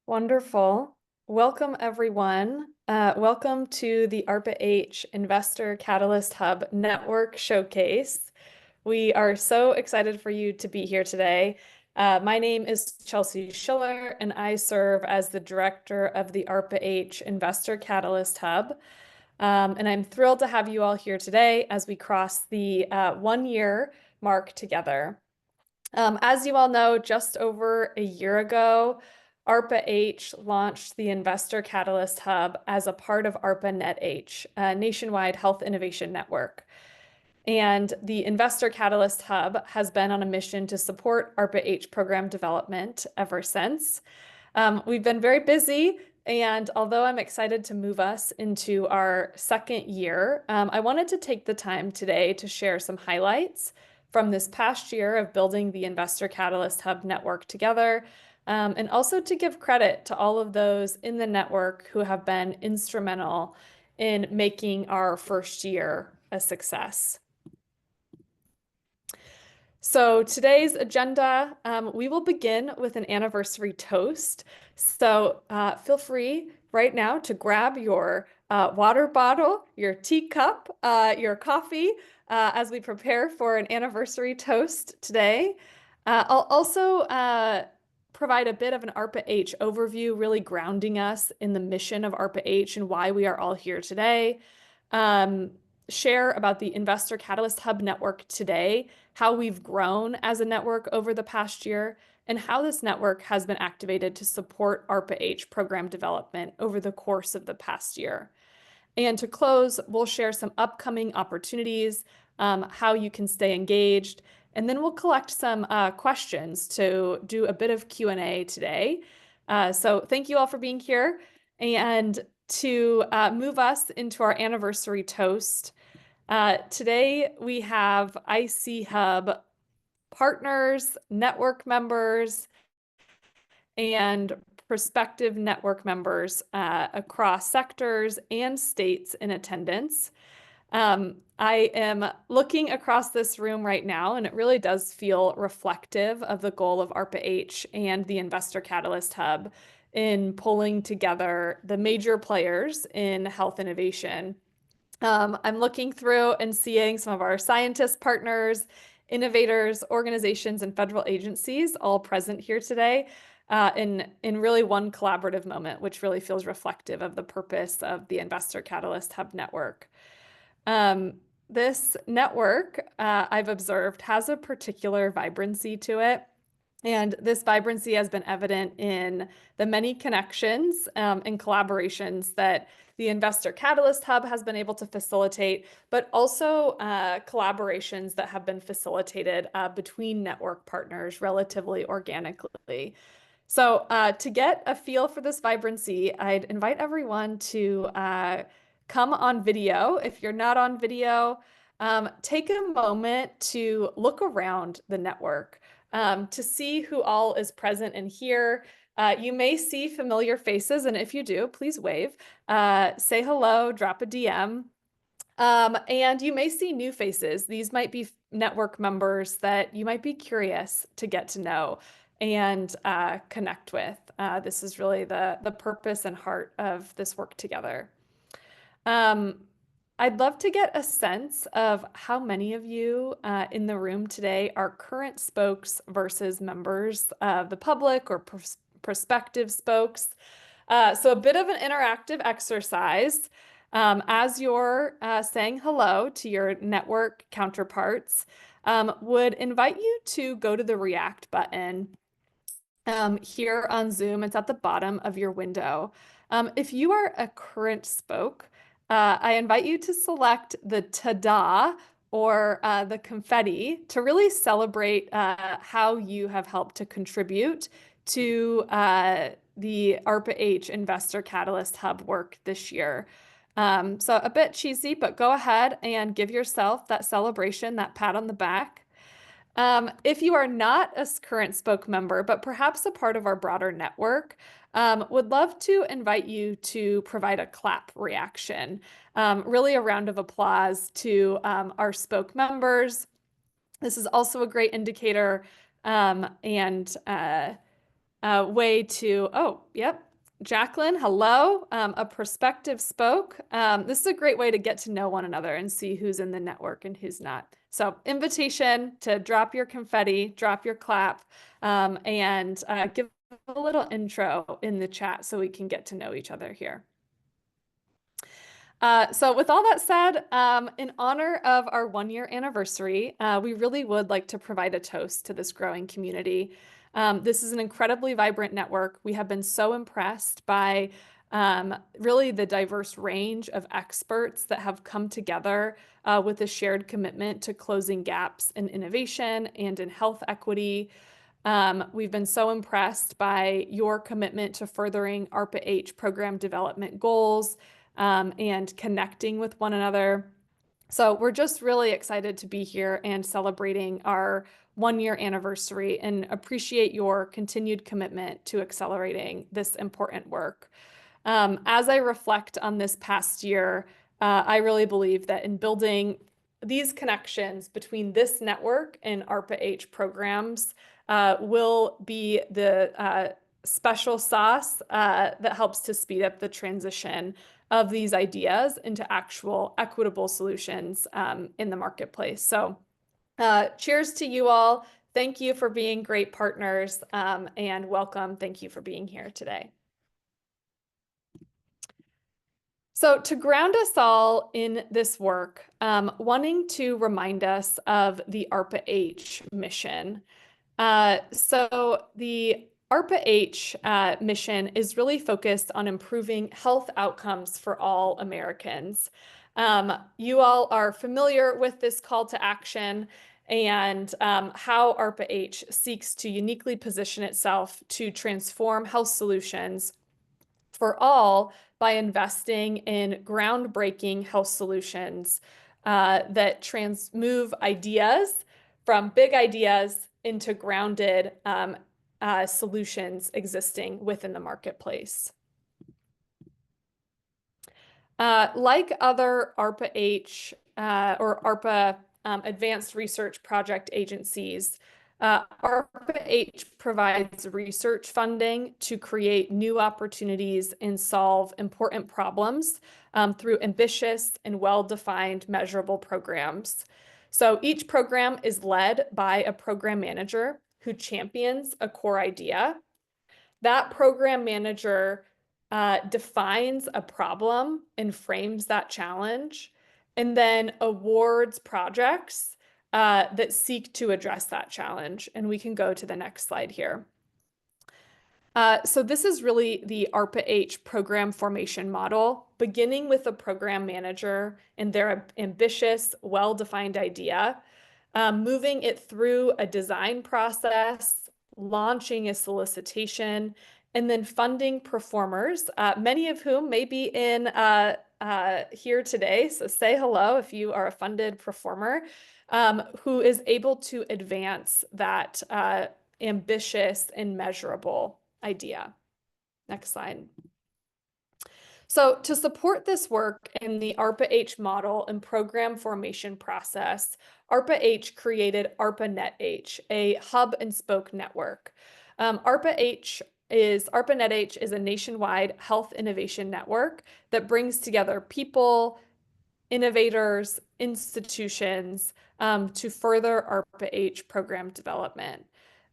Wonderful. Welcome, everyone. Welcome to the ARPA-H Investor Catalyst Hub Network Showcase. We are so excited for you to be here today. My name is Chelsea Schiller, and I serve as the director of the ARPA-H Investor Catalyst Hub. And I'm thrilled to have you all here today as we cross the 1-year mark together. As you all know, just over a year ago, ARPA-H launched the Investor Catalyst Hub as a part of ARPA-NetH, a nationwide health innovation network. And the Investor Catalyst Hub has been on a mission to support ARPA-H program development ever since. We've been very busy, and although I'm excited to move us into our second year, I wanted to take the time today to share some highlights from this past year of building the Investor Catalyst Hub network together, and also to give credit to all of those in the network who have been instrumental in making our first year a success. So today's agenda, we will begin with an anniversary toast. So feel free right now to grab your water bottle, your teacup, your coffee as we prepare for an anniversary toast today. I'll also provide a bit of an ARPA-H overview, really grounding us in the mission of ARPA-H and why we are all here today. Share about the Investor Catalyst Hub network today, how we've grown as a network over the past year, and how this network has been activated to support ARPA-H program development over the course of the past year. And to close, we'll share some upcoming opportunities, how you can stay engaged, and then we'll collect some questions to do a bit of Q&A today. So thank you all for being here. And to move us into our anniversary toast, today we have IC Hub partners, network members, and prospective network members across sectors and states in attendance. I am looking across this room right now, and it really does feel reflective of the goal of ARPA-H and the Investor Catalyst Hub in pulling together the major players in health innovation. I'm looking through and seeing some of our scientist partners, innovators, organizations, and federal agencies all present here today in really one collaborative moment, which really feels reflective of the purpose of the Investor Catalyst Hub network. This network, I've observed, has a particular vibrancy to it. And this vibrancy has been evident in the many connections and collaborations that the Investor Catalyst Hub has been able to facilitate, but also collaborations that have been facilitated between network partners relatively organically. So to get a feel for this vibrancy, I'd invite everyone to come on video. If you're not on video, take a moment to look around the network to see who all is present and here. You may see familiar faces, and if you do, please wave, say hello, drop a DM. And you may see new faces. These might be network members that you might be curious to get to know and connect with. This is really the purpose and heart of this work together. I'd love to get a sense of how many of you in the room today are current spokes versus members of the public or prospective spokes. So a bit of an interactive exercise. As you're saying hello to your network counterparts, would invite you to go to the React button here on Zoom. It's at the bottom of your window. If you are a current spoke, I invite you to select the ta-da or the confetti to really celebrate how you have helped to contribute to the ARPA-H Investor Catalyst Hub work this year. So a bit cheesy, but go ahead and give yourself that celebration, that pat on the back. If you are not a current spoke member, but perhaps a part of our broader network, would love to invite you to provide a clap reaction, really a round of applause to our spoke members. This is also a great indicator and way to, oh, yep, Jacqueline, hello, a prospective spoke. This is a great way to get to know one another and see who's in the network and who's not. So invitation to drop your confetti, drop your clap, and give a little intro in the chat so we can get to know each other here. So with all that said, in honor of our 1-year anniversary, we really would like to provide a toast to this growing community. This is an incredibly vibrant network. We have been so impressed by really the diverse range of experts that have come together with a shared commitment to closing gaps in innovation and in health equity. We've been so impressed by your commitment to furthering ARPA-H program development goals and connecting with one another. So we're just really excited to be here and celebrating our 1-year anniversary and appreciate your continued commitment to accelerating this important work. As I reflect on this past year, I really believe that in building these connections between this network and ARPA-H programs will be the special sauce that helps to speed up the transition of these ideas into actual equitable solutions in the marketplace. So cheers to you all. Thank you for being great partners and welcome. Thank you for being here today. So to ground us all in this work, wanting to remind us of the ARPA-H mission. So the ARPA-H mission is really focused on improving health outcomes for all Americans. You all are familiar with this call to action and how ARPA-H seeks to uniquely position itself to transform health solutions for all by investing in groundbreaking health solutions that move ideas from big ideas into grounded solutions existing within the marketplace. Like other ARPA-H or ARPA advanced research project agencies, ARPA-H provides research funding to create new opportunities and solve important problems through ambitious and well-defined measurable programs. So each program is led by a program manager who champions a core idea. That program manager defines a problem and frames that challenge, and then awards projects that seek to address that challenge. And we can go to the next slide here. So this is really the ARPA-H program formation model, beginning with a program manager and their ambitious, well-defined idea, moving it through a design process, launching a solicitation, and then funding performers, many of whom may be in here today. So say hello if you are a funded performer who is able to advance that ambitious and measurable idea. Next slide. So to support this work in the ARPA-H model and program formation process, ARPA-H created ARPA-NetH, a hub and spoke network. ARPA-NetH is a nationwide health innovation network that brings together people, innovators, institutions to further ARPA-H program development.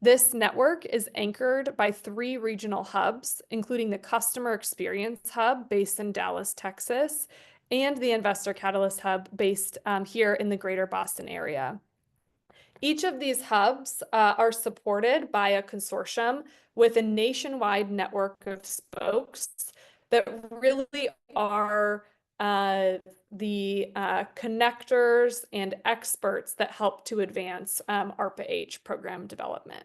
This network is anchored by 3 regional hubs, including the Customer Experience Hub based in Dallas, Texas, and the Investor Catalyst Hub based here in the greater Boston area. Each of these hubs are supported by a consortium with a nationwide network of spokes that really are the connectors and experts that help to advance ARPA-H program development.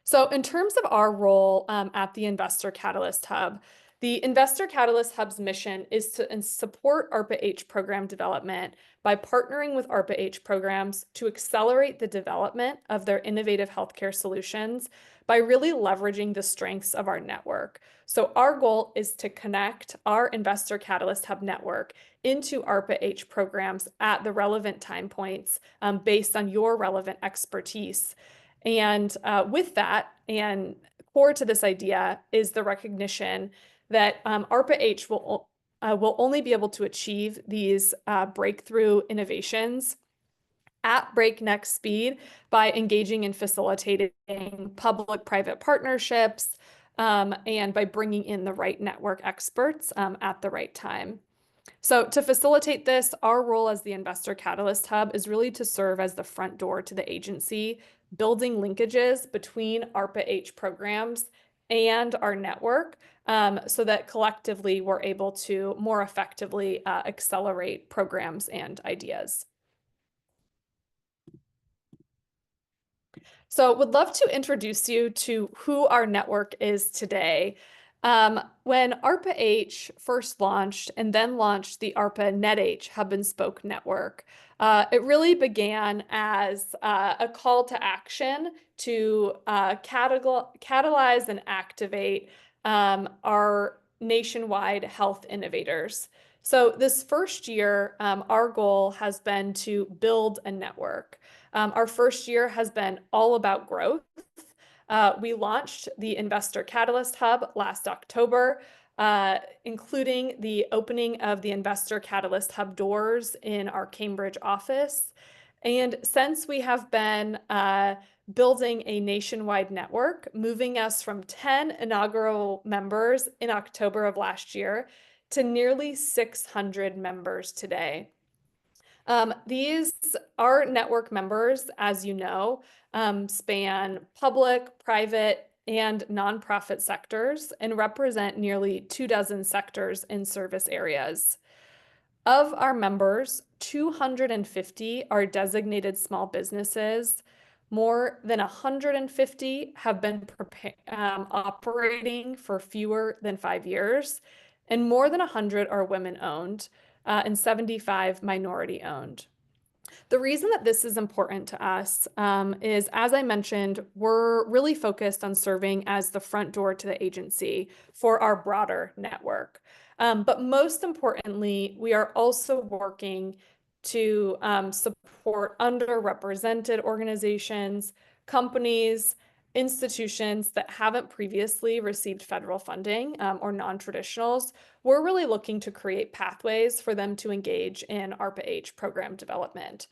So in terms of our role at the Investor Catalyst Hub, the Investor Catalyst Hub's mission is to support ARPA-H program development by partnering with ARPA-H programs to accelerate the development of their innovative healthcare solutions by really leveraging the strengths of our network. So our goal is to connect our Investor Catalyst Hub network into ARPA-H programs at the relevant time points based on your relevant expertise. And with that, and core to this idea is the recognition that ARPA-H will only be able to achieve these breakthrough innovations at breakneck speed by engaging in facilitating public-private partnerships and by bringing in the right network experts at the right time. So to facilitate this, our role as the Investor Catalyst Hub is really to serve as the front door to the agency, building linkages between ARPA-H programs and our network so that collectively we're able to more effectively accelerate programs and ideas. So would love to introduce you to who our network is today. When ARPA-H first launched and then launched the ARPA-NetH Hub and Spoke network, it really began as a call to action to catalyze and activate our nationwide health innovators. So this first year, our goal has been to build a network. Our first year has been all about growth. We launched the Investor Catalyst Hub last October, including the opening of the Investor Catalyst Hub doors in our Cambridge office. And since we have been building a nationwide network, moving us from 10 inaugural members in October of last year to nearly 600 members today. These are network members, as you know, span public, private, and nonprofit sectors and represent nearly 24 sectors in service areas. Of our members, 250 are designated small businesses. More than 150 have been operating for fewer than 5 years, and more than 100 are women-owned and 75 minority-owned. The reason that this is important to us is, as I mentioned, we're really focused on serving as the front door to the agency for our broader network. But most importantly, we are also working to support underrepresented organizations, companies, institutions that haven't previously received federal funding or non-traditionals. We're really looking to create pathways for them to engage in ARPA-H program development.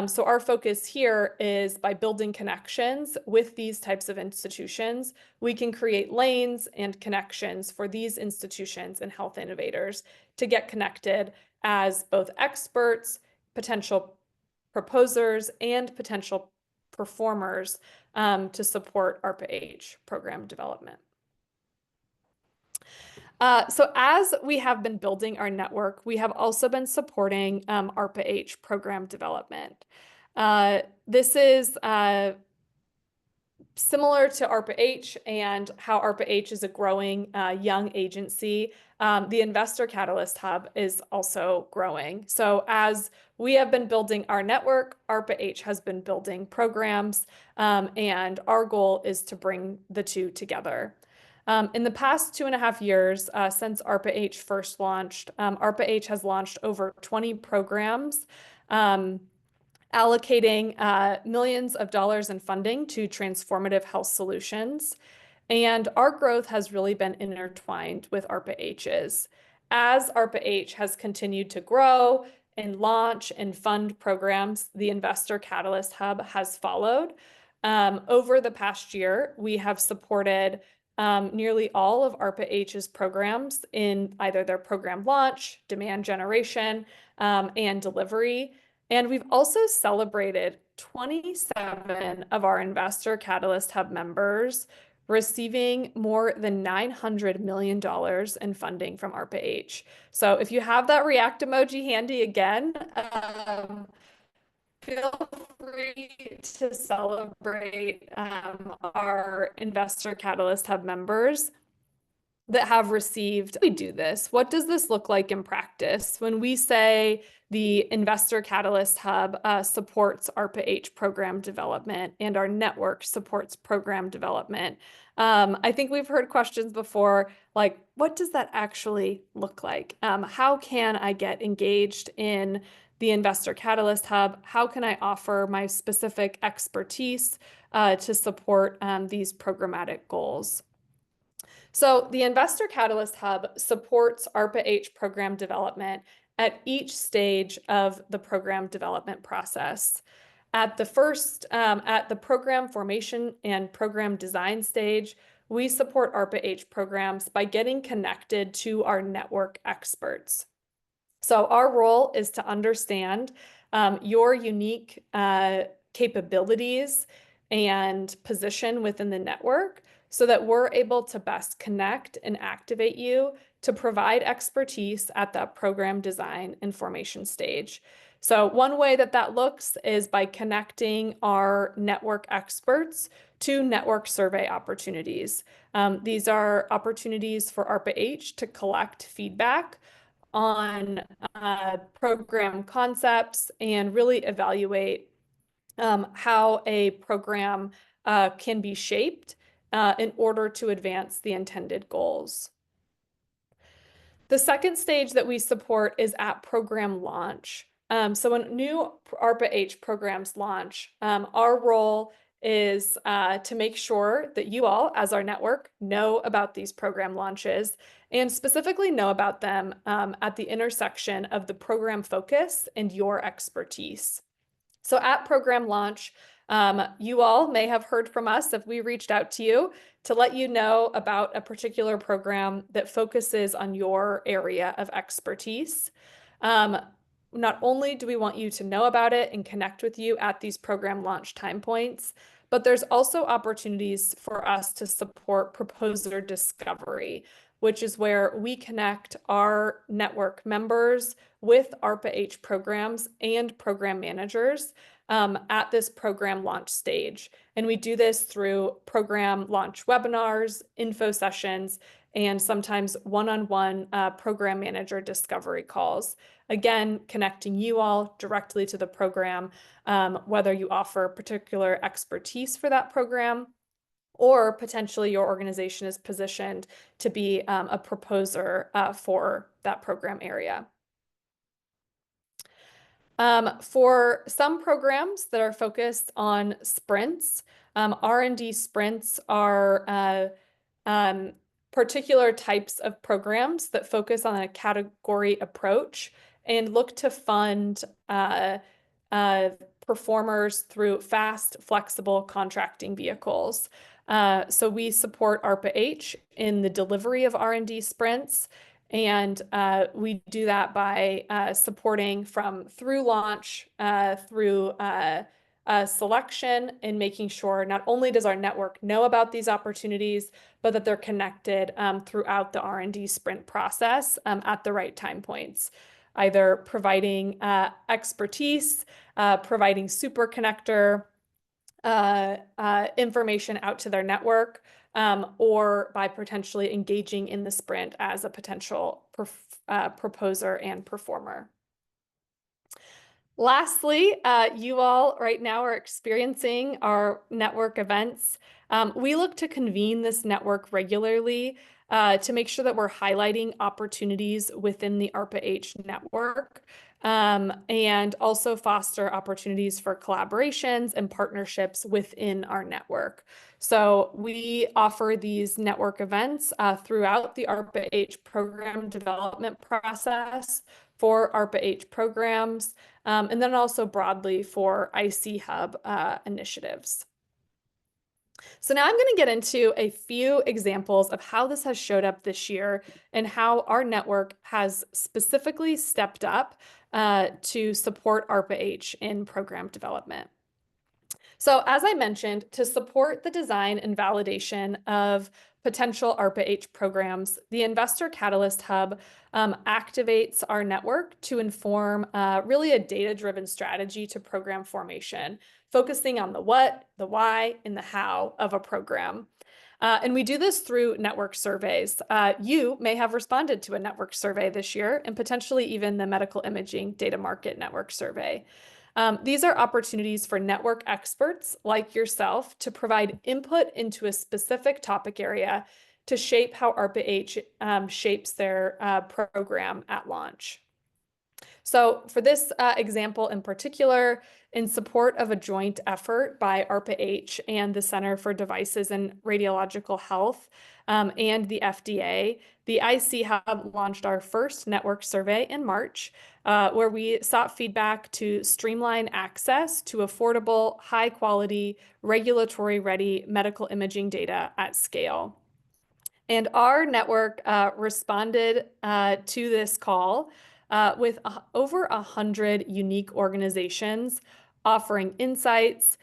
So our focus here is by building connections with these types of institutions, we can create lanes and connections for these institutions and health innovators to get connected as both experts, potential proposers, and potential performers to support ARPA-H program development. So as we have been building our network, we have also been supporting ARPA-H program development. This is similar to ARPA-H and how ARPA-H is a growing young agency. The Investor Catalyst Hub is also growing. So as we have been building our network, ARPA-H has been building programs, and our goal is to bring the two together. In the past 2.5 years, since ARPA-H first launched, ARPA-H has launched over 20 programs, allocating millions of dollars in funding to transformative health solutions. And our growth has really been intertwined with ARPA-H's. As ARPA-H has continued to grow and launch and fund programs, the Investor Catalyst Hub has followed. Over the past year, we have supported nearly all of ARPA-H's programs in either their program launch, demand generation, and delivery. And we've also celebrated 27 of our Investor Catalyst Hub members receiving more than $900 million in funding from ARPA-H. So if you have that react emoji handy again, feel free to celebrate our Investor Catalyst Hub members that have received. We do this. What does this look like in practice? When we say the Investor Catalyst Hub supports ARPA-H program development and our network supports program development, I think we've heard questions before, like, what does that actually look like? How can I get engaged in the Investor Catalyst Hub, how can I offer my specific expertise to support these programmatic goals? So the Investor Catalyst Hub supports ARPA-H program development at each stage of the program development process. At the program formation and program design stage, we support ARPA-H programs by getting connected to our network experts. So our role is to understand your unique capabilities and position within the network so that we're able to best connect and activate you to provide expertise at that program design and formation stage. So one way that that looks is by connecting our network experts to network survey opportunities. These are opportunities for ARPA-H to collect feedback on program concepts and really evaluate how a program can be shaped in order to advance the intended goals. The second stage that we support is at program launch. So when new ARPA-H programs launch, our role is to make sure that you all, as our network, know about these program launches and specifically know about them at the intersection of the program focus and your expertise. So at program launch, you all may have heard from us if we reached out to you to let you know about a particular program that focuses on your area of expertise. Not only do we want you to know about it and connect with you at these program launch time points, but there's also opportunities for us to support proposer discovery, which is where we connect our network members with ARPA-H programs and program managers at this program launch stage. And we do this through program launch webinars, info sessions, and sometimes one-on-one program manager discovery calls. Again, connecting you all directly to the program, whether you offer particular expertise for that program or potentially your organization is positioned to be a proposer for that program area. For some programs that are focused on sprints, R&D sprints are particular types of programs that focus on a category approach and look to fund performers through fast, flexible contracting vehicles. So we support ARPA-H in the delivery of R&D sprints, and we do that by supporting through launch, through selection, and making sure not only does our network know about these opportunities, but that they're connected throughout the R&D sprint process at the right time points, either providing expertise, providing super connector information out to their network, or by potentially engaging in the sprint as a potential proposer and performer. Lastly, you all right now are experiencing our network events. We look to convene this network regularly to make sure that we're highlighting opportunities within the ARPA-H network and also foster opportunities for collaborations and partnerships within our network. So we offer these network events throughout the ARPA-H program development process for ARPA-H programs, and then also broadly for IC Hub initiatives. So now I'm going to get into a few examples of how this has showed up this year and how our network has specifically stepped up to support ARPA-H in program development. So as I mentioned, to support the design and validation of potential ARPA-H programs, the Investor Catalyst Hub activates our network to inform really a data-driven strategy to program formation, focusing on the what, the why, and the how of a program. And we do this through network surveys. You may have responded to a network survey this year, and potentially even the Medical Imaging Data Market Network Survey. These are opportunities for network experts like yourself to provide input into a specific topic area to shape how ARPA-H shapes their program at launch. So for this example in particular, in support of a joint effort by ARPA-H and the Center for Devices and Radiological Health and the FDA, the IC Hub launched our first network survey in March, where we sought feedback to streamline access to affordable, high-quality, regulatory-ready medical imaging data at scale. And our network responded to this call with over 100 unique organizations offering insights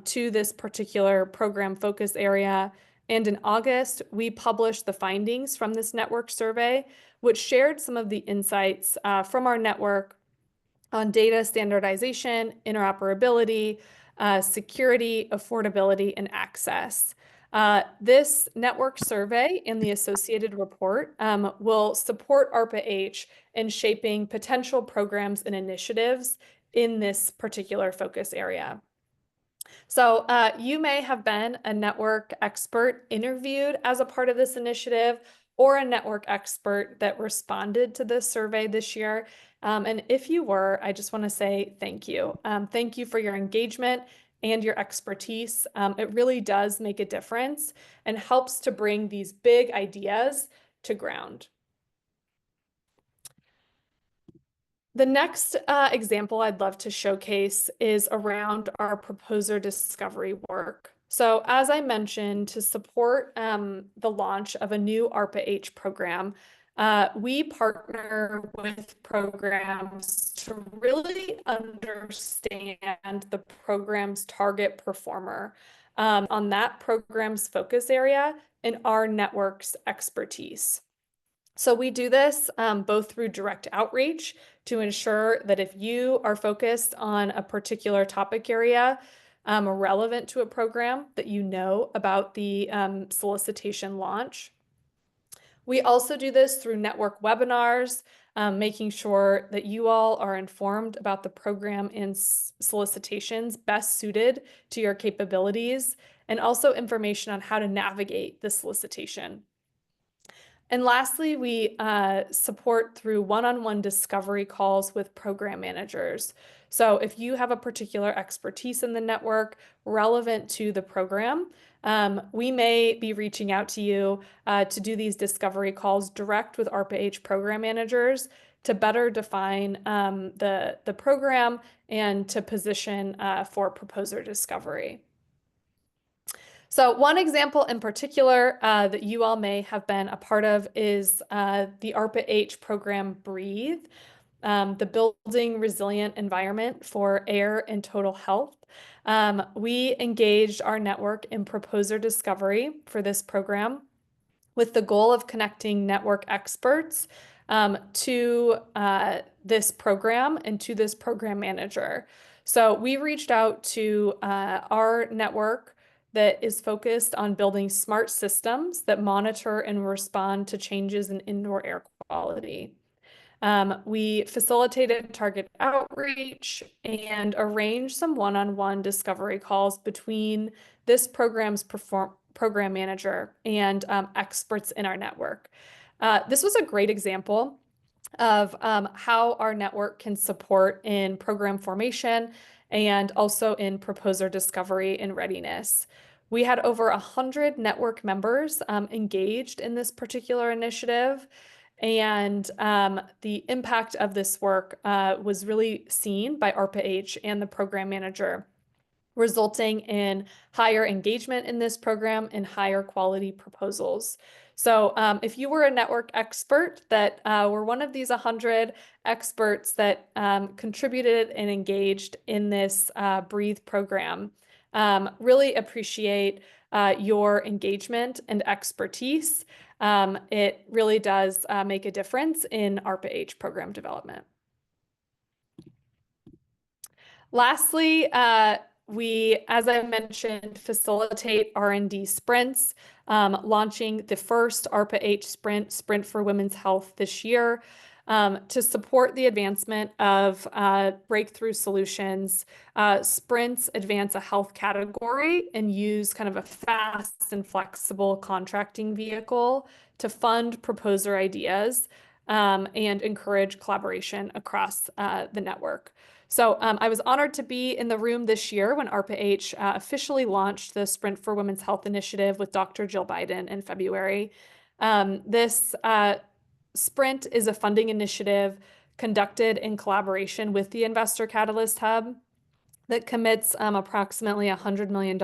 to this particular program focus area. And in August, we published the findings from this network survey, which shared some of the insights from our network on data standardization, interoperability, security, affordability, and access. This network survey and the associated report will support ARPA-H in shaping potential programs and initiatives in this particular focus area. So you may have been a network expert interviewed as a part of this initiative or a network expert that responded to this survey this year. And if you were, I just want to say thank you. Thank you for your engagement and your expertise. It really does make a difference and helps to bring these big ideas to ground. The next example I'd love to showcase is around our proposer discovery work. So as I mentioned, to support the launch of a new ARPA-H program, we partner with programs to really understand the program's target performer on that program's focus area and our network's expertise. So we do this both through direct outreach to ensure that if you are focused on a particular topic area relevant to a program, that you know about the solicitation launch. We also do this through network webinars, making sure that you all are informed about the program and solicitations best suited to your capabilities, and also information on how to navigate the solicitation. And lastly, we support through one-on-one discovery calls with program managers. So if you have a particular expertise in the network relevant to the program, we may be reaching out to you to do these discovery calls direct with ARPA-H program managers to better define the program and to position for proposer discovery. So one example in particular that you all may have been a part of is the ARPA-H program Breathe, the Building Resilient Environment for Air and Total Health. We engaged our network in proposer discovery for this program with the goal of connecting network experts to this program and to this program manager. So we reached out to our network that is focused on building smart systems that monitor and respond to changes in indoor air quality. We facilitated target outreach and arranged some one-on-one discovery calls between this program's program manager and experts in our network. This was a great example of how our network can support in program formation and also in proposer discovery and readiness. We had over 100 network members engaged in this particular initiative, and the impact of this work was really seen by ARPA-H and the program manager, resulting in higher engagement in this program and higher quality proposals. So if you were a network expert that were one of these 100 experts that contributed and engaged in this Breathe program, really appreciate your engagement and expertise. It really does make a difference in ARPA-H program development. Lastly, we, as I mentioned, facilitate R&D sprints, launching the first ARPA-H sprint for women's health this year to support the advancement of breakthrough solutions. Sprints advance a health category and use kind of a fast and flexible contracting vehicle to fund proposer ideas and encourage collaboration across the network. So I was honored to be in the room this year when ARPA-H officially launched the Sprint for Women's Health initiative with Dr. Jill Biden in February. This Sprint is a funding initiative conducted in collaboration with the Investor Catalyst Hub that commits approximately $100 million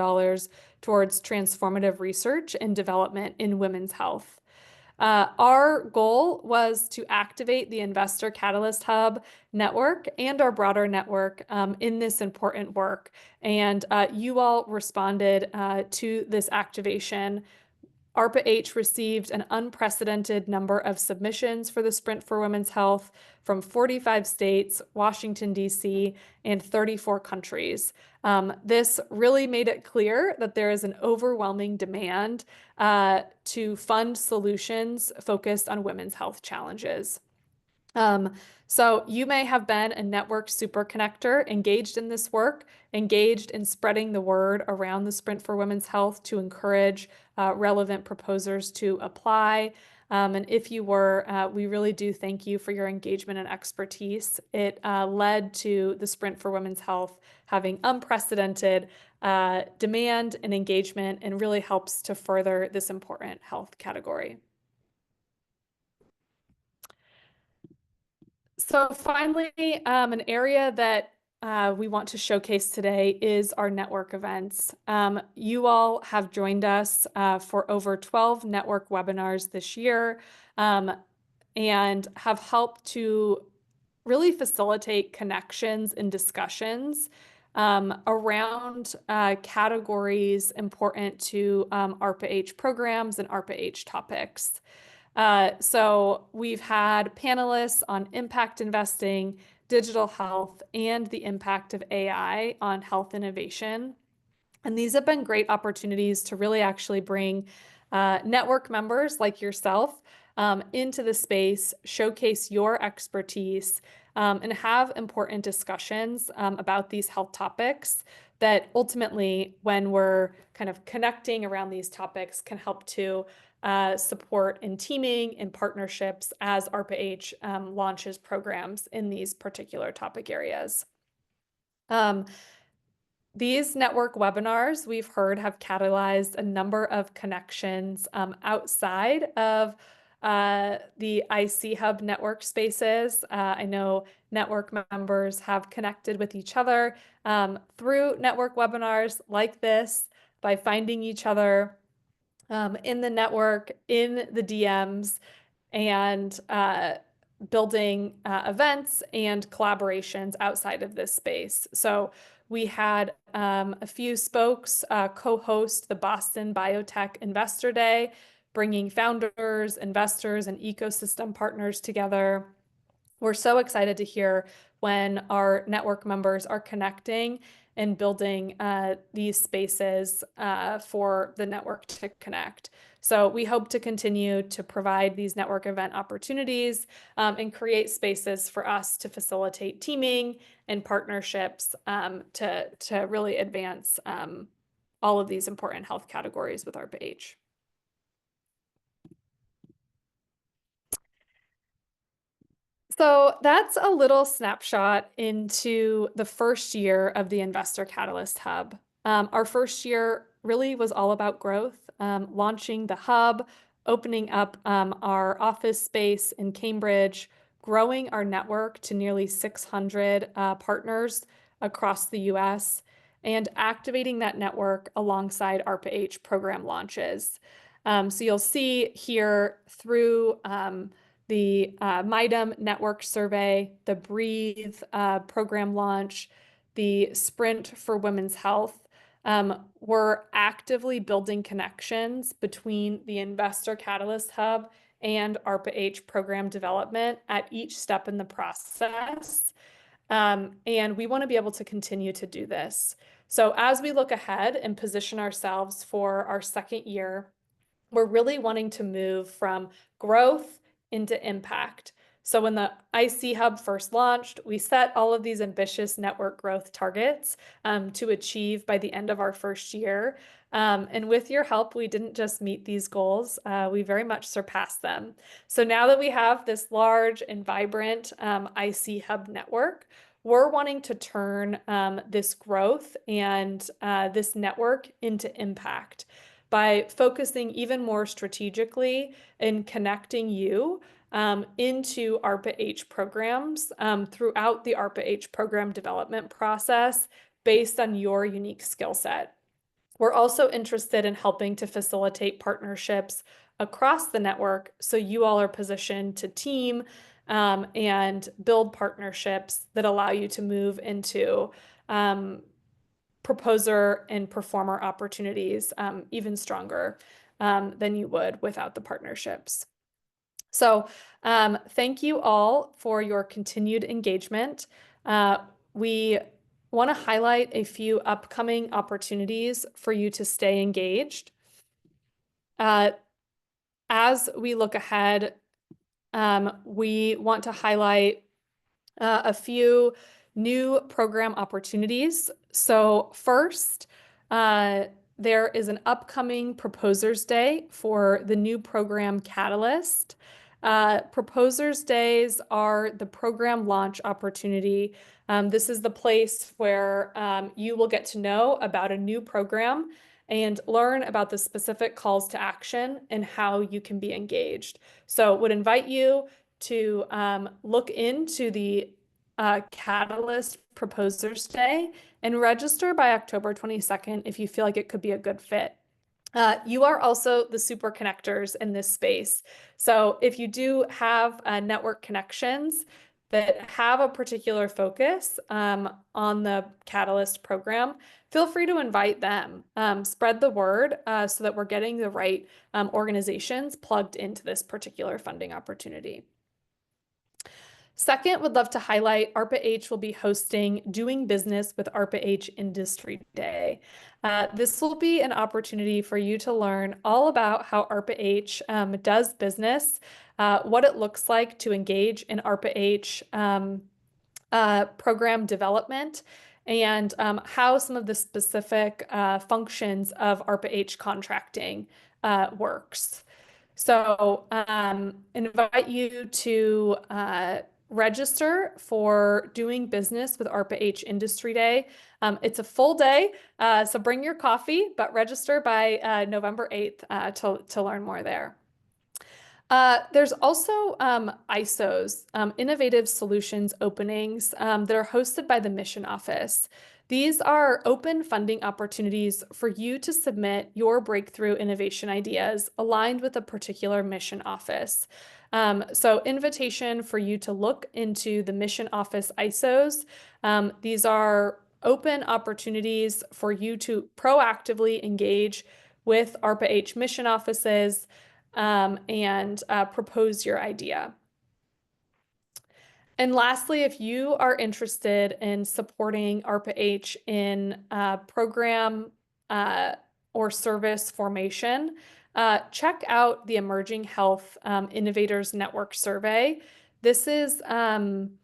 towards transformative research and development in women's health. Our goal was to activate the Investor Catalyst Hub network and our broader network in this important work. And you all responded to this activation. ARPA-H received an unprecedented number of submissions for the Sprint for Women's Health from 45 states, Washington, D.C., and 34 countries. This really made it clear that there is an overwhelming demand to fund solutions focused on women's health challenges. So you may have been a network super connector engaged in this work, engaged in spreading the word around the Sprint for Women's Health to encourage relevant proposers to apply. And if you were, we really do thank you for your engagement and expertise. It led to the Sprint for Women's Health having unprecedented demand and engagement, and really helps to further this important health category. So finally, an area that we want to showcase today is our network events. You all have joined us for over 12 network webinars this year and have helped to really facilitate connections and discussions around categories important to ARPA-H programs and ARPA-H topics. So we've had panelists on impact investing, digital health, and the impact of AI on health innovation. And these have been great opportunities to really actually bring network members like yourself into the space, showcase your expertise, and have important discussions about these health topics that ultimately, when we're kind of connecting around these topics, can help to support in teaming and partnerships as ARPA-H launches programs in these particular topic areas. These network webinars, we've heard, have catalyzed a number of connections outside of the IC Hub network spaces. I know network members have connected with each other through network webinars like this by finding each other in the network, in the DMs, and building events and collaborations outside of this space. So we had a few spokes co-host the Boston Biotech Investor Day, bringing founders, investors, and ecosystem partners together. We're so excited to hear when our network members are connecting and building these spaces for the network to connect. So we hope to continue to provide these network event opportunities and create spaces for us to facilitate teaming and partnerships to really advance all of these important health categories with ARPA-H. So that's a little snapshot into the first year of the Investor Catalyst Hub. Our first year really was all about growth, launching the hub, opening up our office space in Cambridge, growing our network to nearly 600 partners across the US, and activating that network alongside ARPA-H program launches. So you'll see here through the MIDEM network survey, the Breathe program launch, the Sprint for Women's Health. We're actively building connections between the Investor Catalyst Hub and ARPA-H program development at each step in the process. And we want to be able to continue to do this. So as we look ahead and position ourselves for our second year, we're really wanting to move from growth into impact. So when the IC Hub first launched, we set all of these ambitious network growth targets to achieve by the end of our first year. And with your help, we didn't just meet these goals, we very much surpassed them. So now that we have this large and vibrant IC Hub network, we're wanting to turn this growth and this network into impact by focusing even more strategically and connecting you into ARPA-H programs throughout the ARPA-H program development process based on your unique skill set. We're also interested in helping to facilitate partnerships across the network so you all are positioned to team and build partnerships that allow you to move into proposer and performer opportunities even stronger than you would without the partnerships. So thank you all for your continued engagement. We want to highlight a few upcoming opportunities for you to stay engaged. As we look ahead, we want to highlight a few new program opportunities. So first, there is an upcoming Proposers Day for the new program Catalyst. Proposers Days are the program launch opportunity. This is the place where you will get to know about a new program and learn about the specific calls to action and how you can be engaged. So would invite you to look into the Catalyst Proposers Day and register by October 22nd if you feel like it could be a good fit. You are also the super connectors in this space. So if you do have network connections that have a particular focus on the Catalyst program, feel free to invite them. Spread the word so that we're getting the right organizations plugged into this particular funding opportunity. Second, would love to highlight ARPA-H will be hosting Doing Business with ARPA-H Industry Day. This will be an opportunity for you to learn all about how ARPA-H does business, what it looks like to engage in ARPA-H program development, and how some of the specific functions of ARPA-H contracting works. So invite you to register for Doing Business with ARPA-H Industry Day. It's a full day, so bring your coffee, but register by November 8th to learn more there. There's also ISOs, Innovative Solutions openings that are hosted by the Mission Office. These are open funding opportunities for you to submit your breakthrough innovation ideas aligned with a particular mission office. So invitation for you to look into the Mission Office ISOs. These are open opportunities for you to proactively engage with ARPA-H mission offices and propose your idea. And lastly, if you are interested in supporting ARPA-H in program or service formation, check out the Emerging Health Innovators Network Survey. This is, again,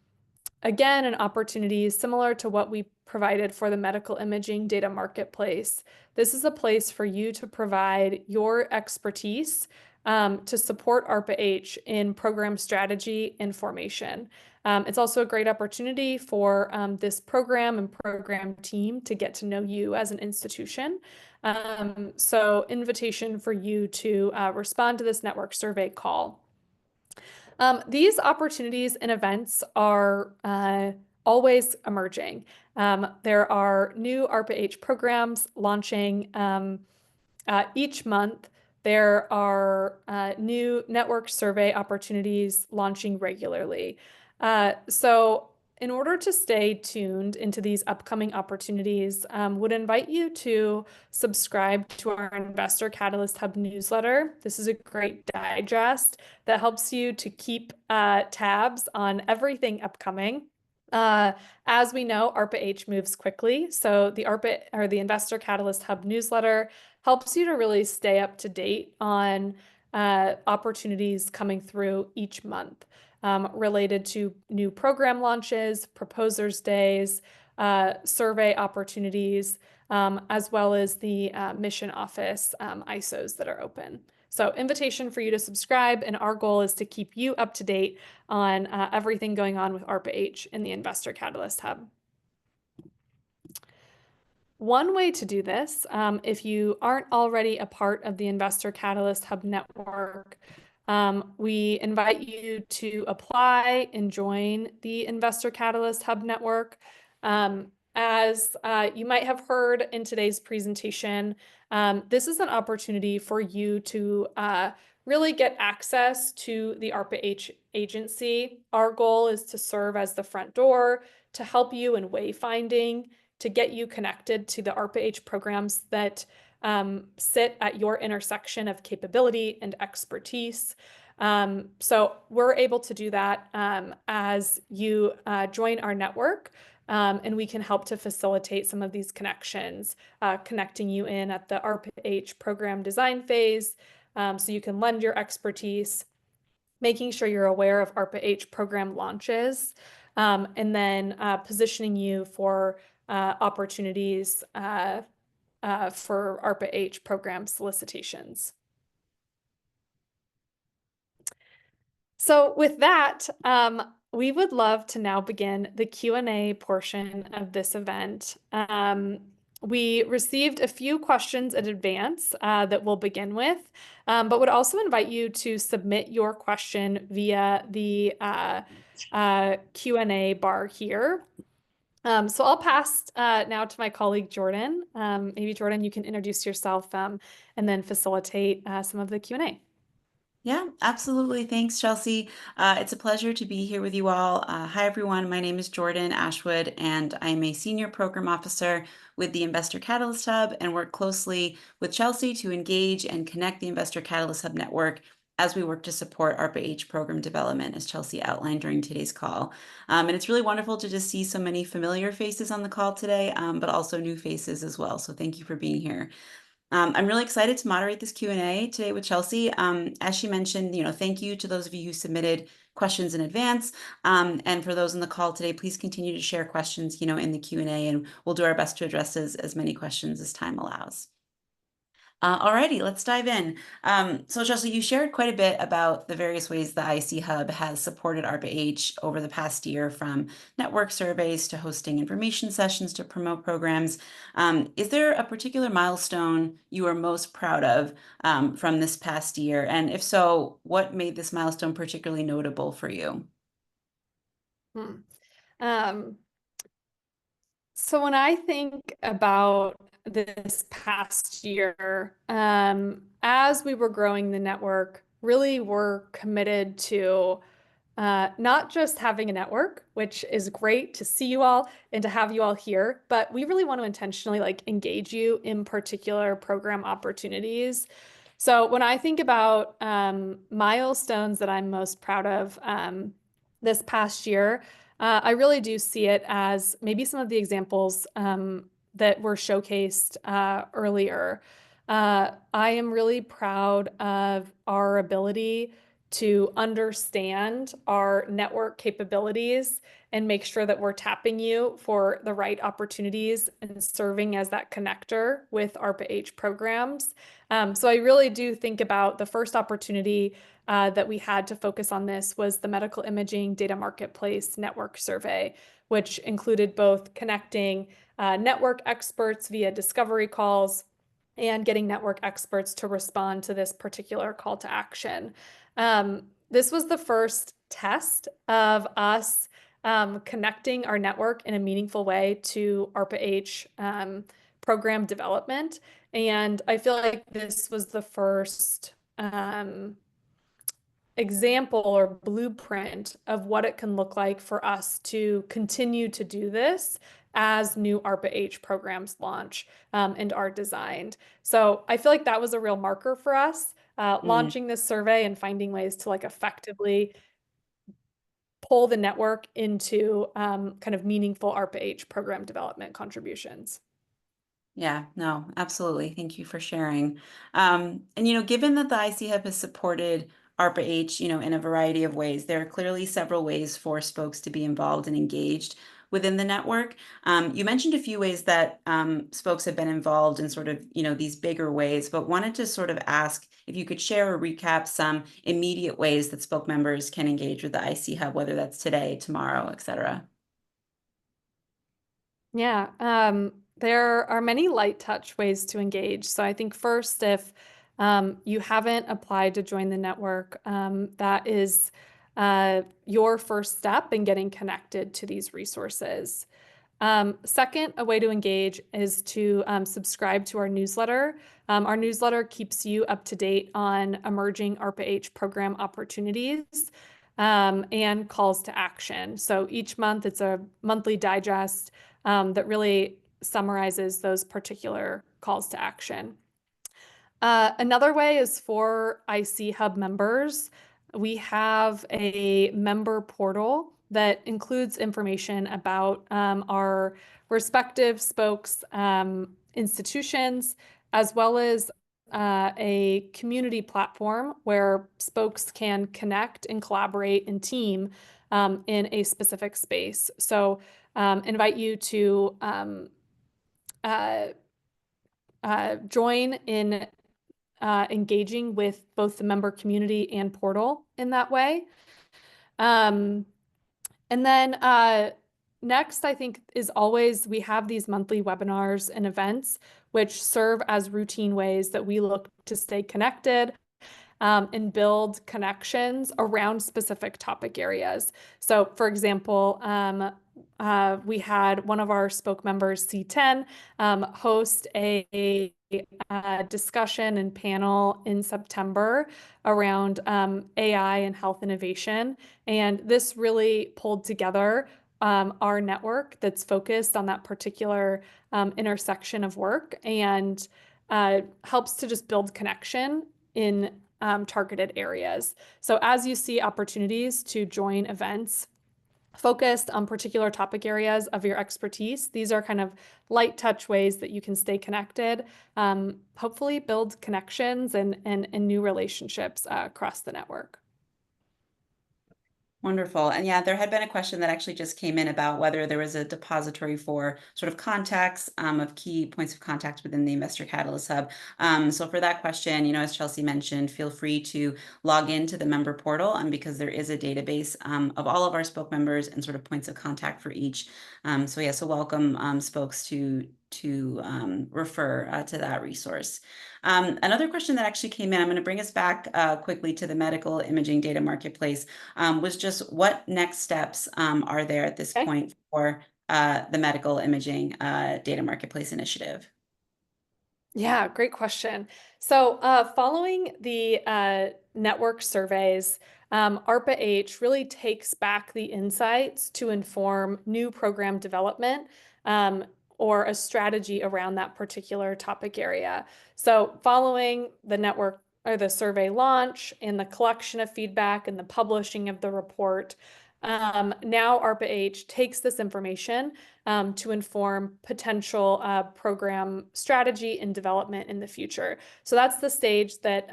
an opportunity similar to what we provided for the Medical Imaging Data Marketplace. This is a place for you to provide your expertise to support ARPA-H in program strategy and formation. It's also a great opportunity for this program and program team to get to know you as an institution. So invitation for you to respond to this network survey call. These opportunities and events are always emerging. There are new ARPA-H programs launching each month. There are new network survey opportunities launching regularly. So in order to stay tuned into these upcoming opportunities, would invite you to subscribe to our Investor Catalyst Hub newsletter. This is a great digest that helps you to keep tabs on everything upcoming. As we know, ARPA-H moves quickly, so the Investor Catalyst Hub newsletter helps you to really stay up to date on opportunities coming through each month related to new program launches, proposers days, survey opportunities, as well as the mission office ISOs that are open. So invitation for you to subscribe, and our goal is to keep you up to date on everything going on with ARPA-H in the Investor Catalyst Hub. One way to do this, if you aren't already a part of the Investor Catalyst Hub network, we invite you to apply and join the Investor Catalyst Hub network. As you might have heard in today's presentation, this is an opportunity for you to really get access to the ARPA-H agency. Our goal is to serve as the front door to help you in wayfinding, to get you connected to the ARPA-H programs that sit at your intersection of capability and expertise. So we're able to do that as you join our network, and we can help to facilitate some of these connections, connecting you in at the ARPA-H program design phase, so you can lend your expertise, making sure you're aware of ARPA-H program launches, and then positioning you for opportunities for ARPA-H program solicitations. So with that, we would love to now begin the Q&A portion of this event. We received a few questions in advance that we'll begin with, but would also invite you to submit your question via the Q&A bar here. So I'll pass now to my colleague, Jordan. Maybe Jordan, you can introduce yourself and then facilitate some of the Q&A. Yeah, absolutely. Thanks, Chelsea. It's a pleasure to be here with you all. Hi, everyone. My name is Jordan Ashwood, and I'm a Senior Program Officer with the Investor Catalyst Hub and work closely with Chelsea to engage and connect the Investor Catalyst Hub network as we work to support ARPA-H program development, as Chelsea outlined during today's call. And it's really wonderful to just see so many familiar faces on the call today, but also new faces as well. So thank you for being here. I'm really excited to moderate this Q&A today with Chelsea. As she mentioned, thank you to those of you who submitted questions in advance. And for those on the call today, please continue to share questions, in the Q&A, and we'll do our best to address as many questions as time allows. Alrighty, let's dive in. So Chelsea, you shared quite a bit about the various ways the IC Hub has supported ARPA-H over the past year, from network surveys to hosting information sessions to promote programs. Is there a particular milestone you are most proud of from this past year? And if so, what made this milestone particularly notable for you? So when I think about this past year, as we were growing the network, really we're committed to not just having a network, which is great to see you all and to have you all here, but we really want to intentionally engage you in particular program opportunities. So when I think about milestones that I'm most proud of this past year, I really do see it as maybe some of the examples that were showcased earlier. I am really proud of our ability to understand our network capabilities and make sure that we're tapping you for the right opportunities and serving as that connector with ARPA-H programs. So I really do think about the first opportunity that we had to focus on this was the Medical Imaging Data Marketplace Network Survey, which included both connecting network experts via discovery calls and getting network experts to respond to this particular call to action. This was the first test of us connecting our network in a meaningful way to ARPA-H program development. And I feel like this was the first example or blueprint of what it can look like for us to continue to do this as new ARPA-H programs launch and are designed. So I feel like that was a real marker for us, launching this survey and finding ways to effectively pull the network into kind of meaningful ARPA-H program development contributions. Yeah, no, absolutely. Thank you for sharing. And given that the IC Hub has supported ARPA-H, in a variety of ways. There are clearly several ways for spokes to be involved and engaged within the network. You mentioned a few ways that spokes have been involved in sort of, these bigger ways, but wanted to sort of ask if you could share or recap some immediate ways that spoke members can engage with the IC Hub, whether that's today, tomorrow, et cetera. Yeah, there are many light touch ways to engage. So I think first, if you haven't applied to join the network, that is your first step in getting connected to these resources. Second, a way to engage is to subscribe to our newsletter. Our newsletter keeps you up to date on emerging ARPA-H program opportunities and calls to action. So each month, it's a monthly digest that really summarizes those particular calls to action. Another way is for IC Hub members. We have a member portal that includes information about our respective spokes institutions, as well as a community platform where spokes can connect and collaborate and team in a specific space. So invite you to uh, join in engaging with both the member community and portal in that way. And then next, I think, is always we have these monthly webinars and events which serve as routine ways that we look to stay connected and build connections around specific topic areas. So, for example, we had one of our spoke members, C10, host a discussion and panel in September around AI and health innovation. And this really pulled together our network that's focused on that particular intersection of work and helps to just build connection in targeted areas. So as you see opportunities to join events focused on particular topic areas of your expertise, these are kind of light touch ways that you can stay connected, hopefully build connections and new relationships across the network. Wonderful. And yeah, there had been a question that actually just came in about whether there was a depository for sort of contacts of key points of contact within the Investor Catalyst Hub. So for that question, as Chelsea mentioned, feel free to log into the member portal because there is a database of all of our spoke members and sort of points of contact for each. So welcome spokes to refer to that resource. Another question that actually came in, I'm going to bring us back quickly to the medical imaging data marketplace, was just what next steps are there at this Okay. point for the medical imaging data marketplace initiative? Yeah, great question. So, following the network surveys, ARPA-H really takes back the insights to inform new program development or a strategy around that particular topic area. So, following the network or the survey launch and the collection of feedback and the publishing of the report, now ARPA-H takes this information to inform potential program strategy and development in the future. So that's the stage that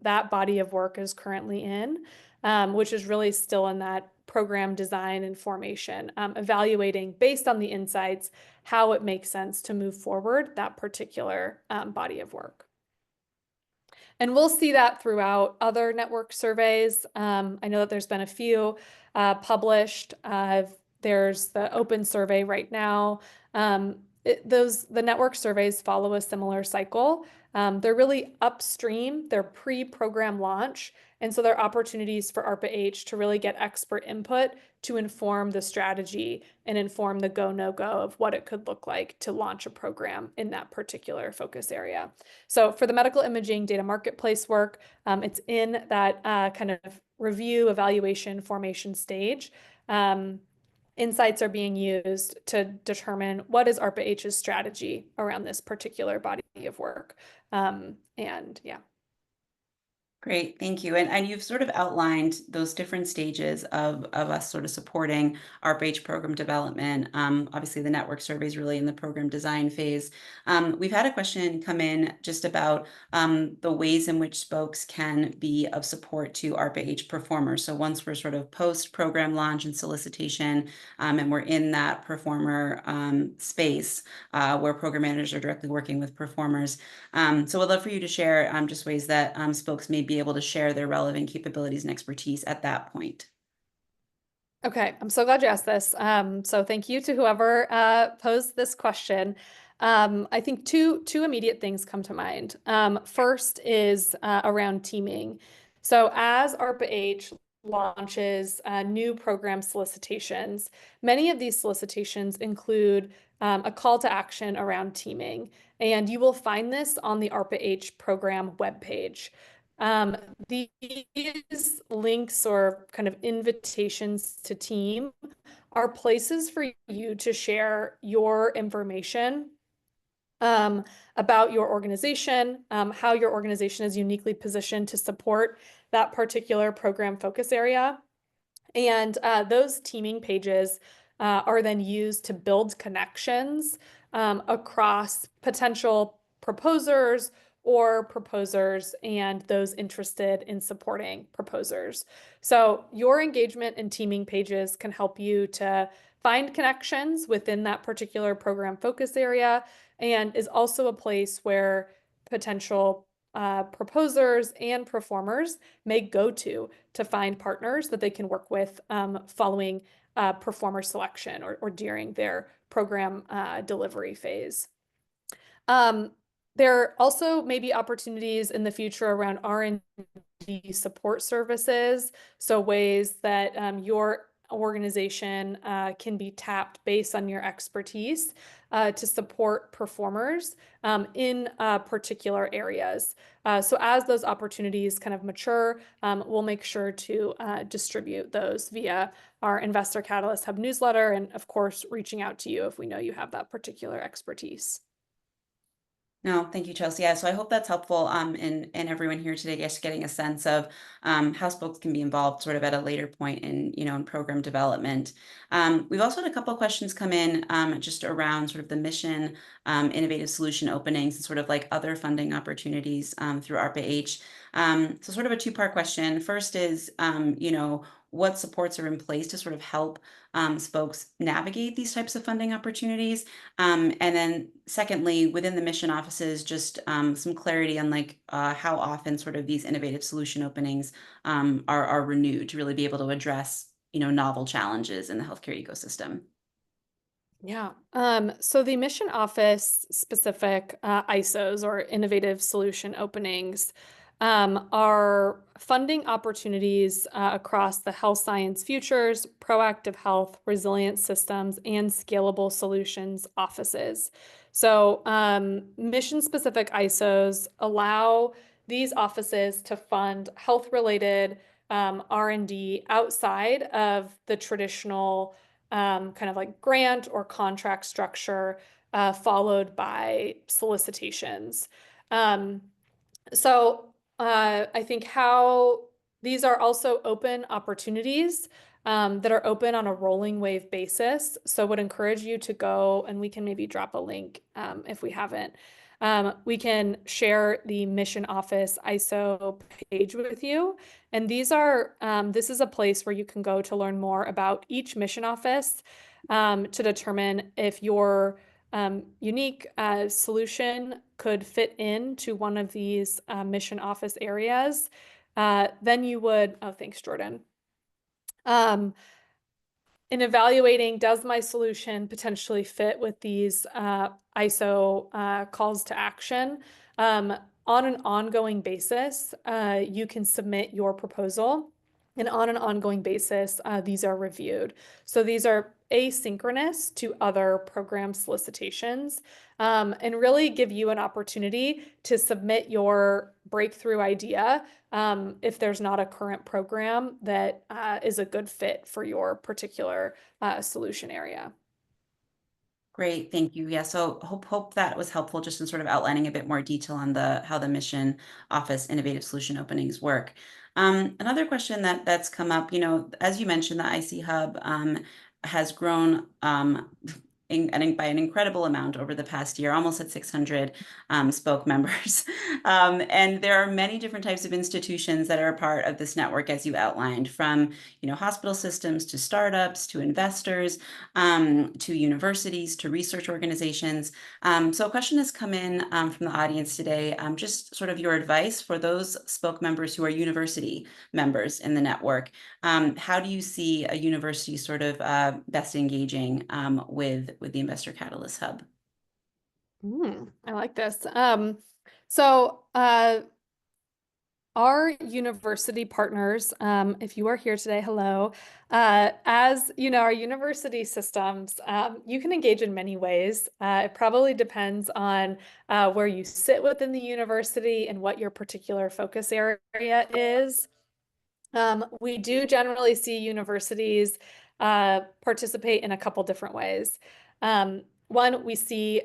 that body of work is currently in, which is really still in that program design and formation, evaluating based on the insights how it makes sense to move forward that particular body of work. And we'll see that throughout other network surveys. I know that there's been a few published. There's the open survey right now. The network surveys follow a similar cycle. They're really upstream, they're pre-program launch. And so there are opportunities for ARPA-H to really get expert input to inform the strategy and inform the go, no go of what it could look like to launch a program in that particular focus area. So for the medical imaging data marketplace work, it's in that kind of review, evaluation, formation stage. Insights are being used to determine what is ARPA-H's strategy around this particular body of work. And yeah. Great, thank you. And you've sort of outlined those different stages of us sort of supporting ARPA-H program development. Obviously, the network survey is really in the program design phase. We've had a question come in just about the ways in which spokes can be of support to ARPA-H performers. So once we're sort of post-program launch and solicitation, and we're in that performer space where program managers are directly working with performers. So I'd love for you to share just ways that spokes may be able to share their relevant capabilities and expertise at that point. Okay, I'm so glad you asked this. So thank you to whoever posed this question. I think two immediate things come to mind. First is around teaming. So as ARPA-H launches new program solicitations, many of these solicitations include a call to action around teaming, and you will find this on the ARPA-H program webpage. Um, these links or kind of invitations to team are places for you to share your information um, about your organization, how your organization is uniquely positioned to support that particular program focus area. And those teaming pages are then used to build connections across potential proposers or proposers and those interested in supporting proposers. So your engagement and teaming pages can help you to find connections within that particular program focus area and is also a place where potential proposers and performers may go to find partners that they can work with following performer selection or during their program delivery phase. Um, there also may be opportunities in the future around R&D support services, so ways that your organization can be tapped based on your expertise to support performers in particular areas. So as those opportunities kind of mature, we'll make sure to distribute those via our Investor Catalyst Hub newsletter and, of course, reaching out to you if we know you have that particular expertise. No, thank you, Chelsea. Yeah, so I hope that's helpful in everyone here today, just getting a sense of how spokes can be involved sort of at a later point in program development. We've also had a couple of questions come in just around sort of the mission, innovative solution openings, and sort of like other funding opportunities through ARPA-H. So sort of a two-part question. First is, what supports are in place to sort of help spokes navigate these types of funding opportunities? And then secondly, within the mission offices, just some clarity on like how often sort of these innovative solution openings are renewed to really be able to address, novel challenges in the healthcare ecosystem. Yeah. So the mission office specific ISOs or innovative solution openings are funding opportunities across the health science futures, proactive health, resilient systems, and scalable solutions offices. So mission specific ISOs allow these offices to fund health related R&D outside of the traditional kind of like grant or contract structure, followed by solicitations. Um, so I think how these are also open opportunities that are open on a rolling wave basis. So would encourage you to go and we can maybe drop a link if we haven't. We can share the mission office ISO page with you. And this is a place where you can go to learn more about each mission office to determine if your unique solution could fit into one of these mission office areas. Then you would, oh, thanks, Jordan. Um, in evaluating, does my solution potentially fit with these ISO calls to action? On an ongoing basis, you can submit your proposal, and on an ongoing basis, these are reviewed. So these are asynchronous to other program solicitations, and really give you an opportunity to submit your breakthrough idea if there's not a current program that is a good fit for your particular solution area. Great, thank you. Yeah, so hope that was helpful just in sort of outlining a bit more detail on the how the mission office innovative solution openings work. Another question that's come up, as you mentioned, the IC Hub has grown by an incredible amount over the past year, almost at 600 spoke members. And there are many different types of institutions that are a part of this network, as you outlined, from hospital systems to startups to investors to universities, to research organizations. So a question has come in from the audience today, just sort of your advice for those spoke members who are university members in the network. How do you see a university sort of best engaging with the Investor Catalyst Hub? I like this. So our university partners, if you are here today, hello. As you know, our university systems, you can engage in many ways. It probably depends on where you sit within the university and what your particular focus area is. We do generally see universities participate in a couple different ways. One, we see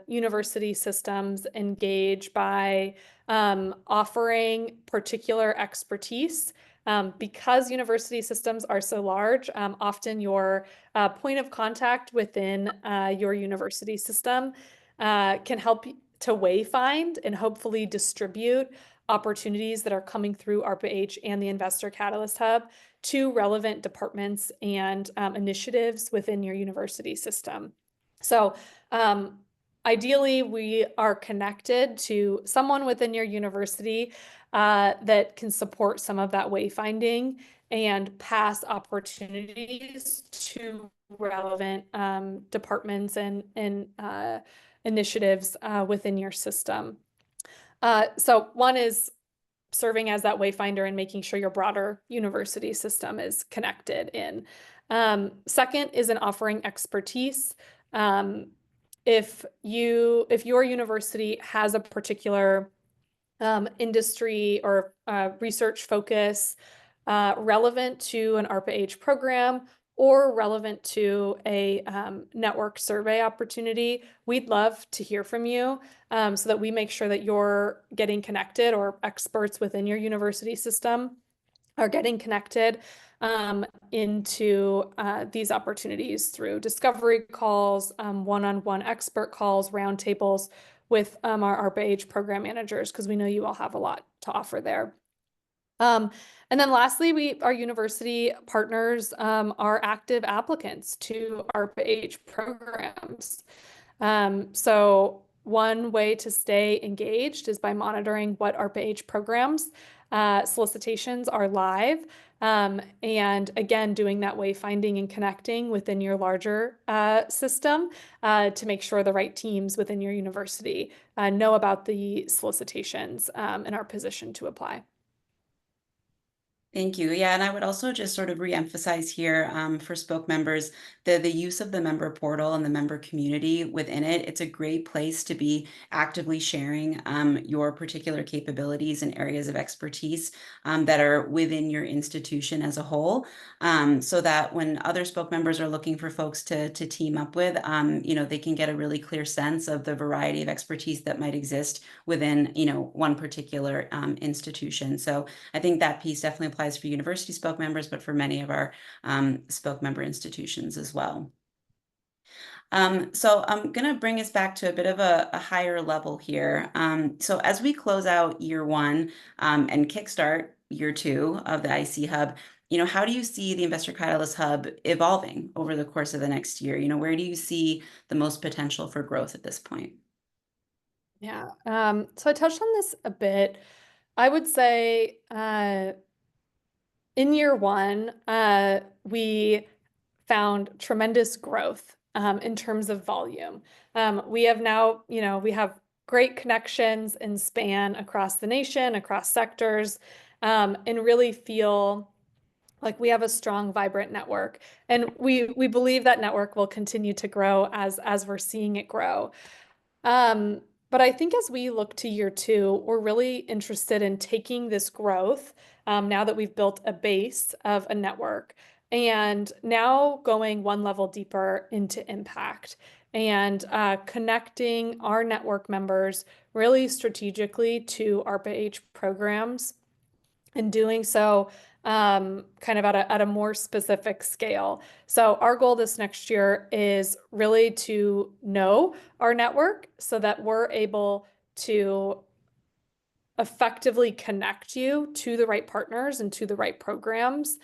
university systems engage by offering particular expertise. Because university systems are so large, often your point of contact within your university system can help to wayfind and hopefully distribute opportunities that are coming through ARPA-H and the Investor Catalyst Hub to relevant departments and initiatives within your university system. So ideally, we are connected to someone within your university that can support some of that wayfinding and pass opportunities to relevant departments and initiatives within your system. So one is serving as that wayfinder and making sure your broader university system is connected in. Second is in offering expertise. If your university has a particular industry or research focus relevant to an ARPA-H program or relevant to a network survey opportunity, we'd love to hear from you so that we make sure that you're getting connected, or experts within your university system are getting connected into these opportunities through discovery calls, one-on-one expert calls, roundtables with our ARPA-H program managers, because we know you all have a lot to offer there. And then lastly, our university partners are active applicants to ARPA-H programs. So one way to stay engaged is by monitoring what ARPA-H programs solicitations are live. And again, doing that wayfinding and connecting within your larger system to make sure the right teams within your university know about the solicitations and are positioned to apply. Thank you. Yeah, and I would also just sort of reemphasize here for spoke members the use of the member portal and the member community within it. It's a great place to be actively sharing your particular capabilities and areas of expertise that are within your institution as a whole, so that when other spoke members are looking for folks to team up with, they can get a really clear sense of the variety of expertise that might exist within one particular institution. So I think that piece definitely applies for university spoke members, but for many of our spoke member institutions as well. So I'm going to bring us back to a bit of a higher level here. So as we close out year one and kickstart year two of the IC Hub, how do you see the Investor Catalyst Hub evolving over the course of the next year? Where do you see the most potential for growth at this point? Yeah. So I touched on this a bit. I would say in year one, we found tremendous growth in terms of volume. We have now, we have great connections and span across the nation, across sectors, and really feel like we have a strong, vibrant network. And we believe that network will continue to grow as we're seeing it grow. But I think as we look to year two, we're really interested in taking this growth, now that we've built a base of a network, and now going one level deeper into impact. and connecting our network members really strategically to ARPA-H programs and doing so kind of at a more specific scale. So our goal this next year is really to know our network so that we're able to effectively connect you to the right partners and to the right programs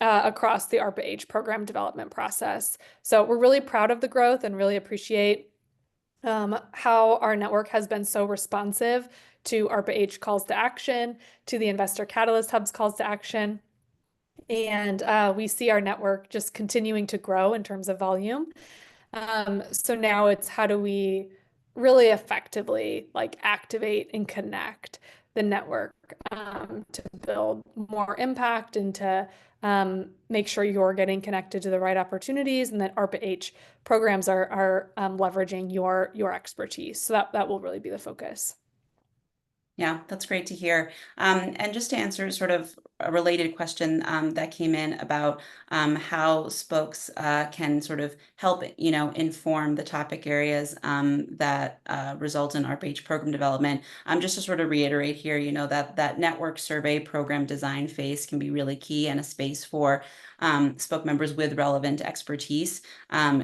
across the ARPA-H program development process. So we're really proud of the growth and really appreciate how our network has been so responsive to ARPA-H calls to action, to the Investor Catalyst Hub's calls to action. And we see our network just continuing to grow in terms of volume. So now it's how do we really effectively like activate and connect the network to build more impact and to make sure you're getting connected to the right opportunities and that ARPA-H programs are leveraging your expertise. So that will really be the focus. Yeah, that's great to hear. And just to answer sort of a related question that came in about how spokes can sort of help, inform the topic areas that result in ARPA-H program development. Just to sort of reiterate here, that network survey program design phase can be really key and a space for spoke members with relevant expertise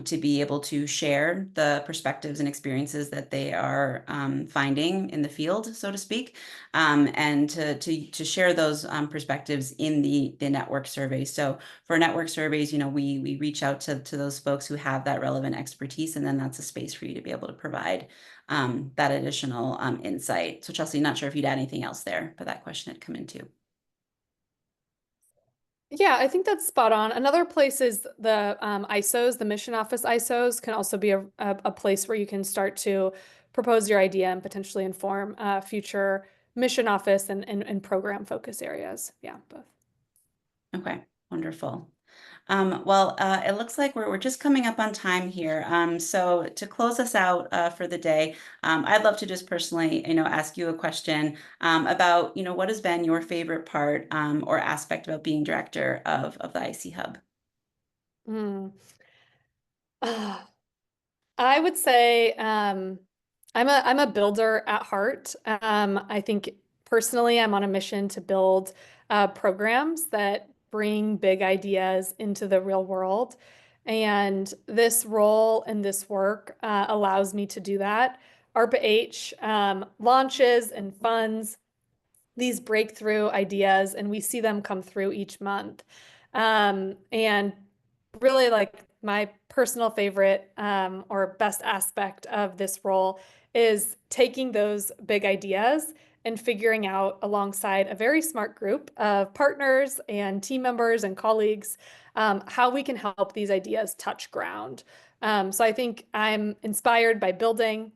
to be able to share the perspectives and experiences that they are finding in the field, so to speak, and to share those perspectives in the network survey. So for network surveys, we reach out to those folks who have that relevant expertise, and then that's a space for you to be able to provide that additional insight. So Chelsea, not sure if you'd add anything else there, but that question had come in too. Yeah, I think that's spot on. Another place is the ISOs, the mission office ISOs can also be a place where you can start to propose your idea and potentially inform future mission office and program focus areas. Yeah, both. Okay, wonderful. Well, it looks like we're just coming up on time here. So to close us out for the day, I'd love to just personally, ask you a question about, what has been your favorite part or aspect about being director of the IC Hub? Mm. I would say I'm a builder at heart. I think personally I'm on a mission to build programs that bring big ideas into the real world. And this role and this work allows me to do that. ARPA-H launches and funds these breakthrough ideas, and we see them come through each month. And really, like my personal favorite or best aspect of this role is taking those big ideas and figuring out alongside a very smart group of partners and team members and colleagues how we can help these ideas touch ground. So I think I'm inspired by building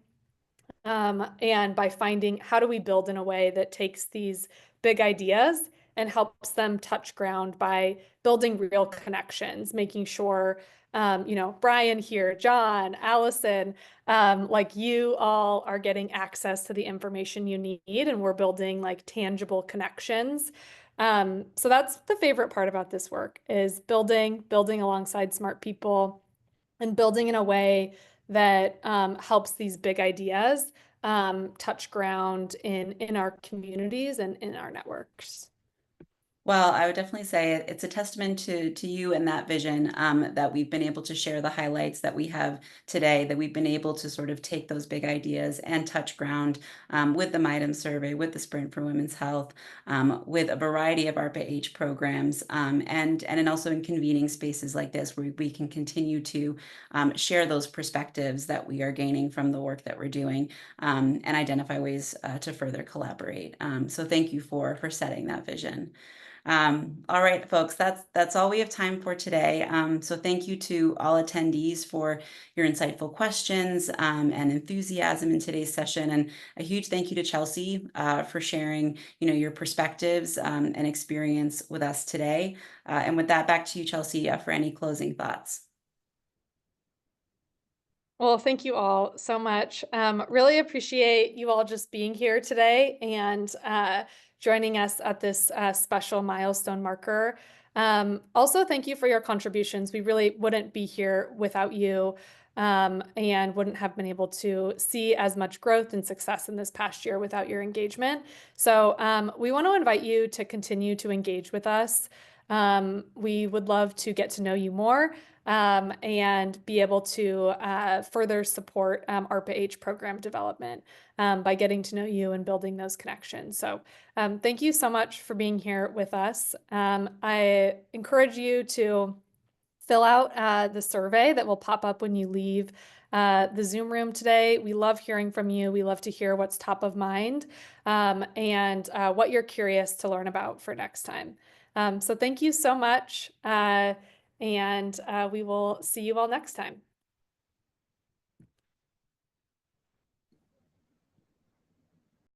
and by finding how do we build in a way that takes these big ideas and helps them touch ground by building real connections, making sure, Brian here, John, Allison, like you all are getting access to the information you need, and we're building like tangible connections. So that's the favorite part about this work is building alongside smart people and building in a way that helps these big ideas touch ground in our communities and in our networks. Well, I would definitely say it's a testament to you and that vision that we've been able to share the highlights that we have today, that we've been able to sort of take those big ideas and touch ground with the MITEM survey, with the Sprint for Women's Health, with a variety of ARPA-H programs, and also in convening spaces like this where we can continue to share those perspectives that we are gaining from the work that we're doing and identify ways to further collaborate. So thank you for setting that vision. All right, folks, that's all we have time for today. So thank you to all attendees for your insightful questions and enthusiasm in today's session. And a huge thank you to Chelsea for sharing, your perspectives and experience with us today. And with that, back to you, Chelsea, for any closing thoughts. Well, thank you all so much. Really appreciate you all just being here today and joining us at this special milestone marker. Also, thank you for your contributions. We really wouldn't be here without you. and wouldn't have been able to see as much growth and success in this past year without your engagement. So we want to invite you to continue to engage with us. We would love to get to know you more and be able to further support ARPA-H program development by getting to know you and building those connections. So thank you so much for being here with us. I encourage you to fill out the survey that will pop up when you leave the Zoom room today. We love hearing from you. We love to hear what's top of mind and what you're curious to learn about for next time. So thank you so much, and we will see you all next time.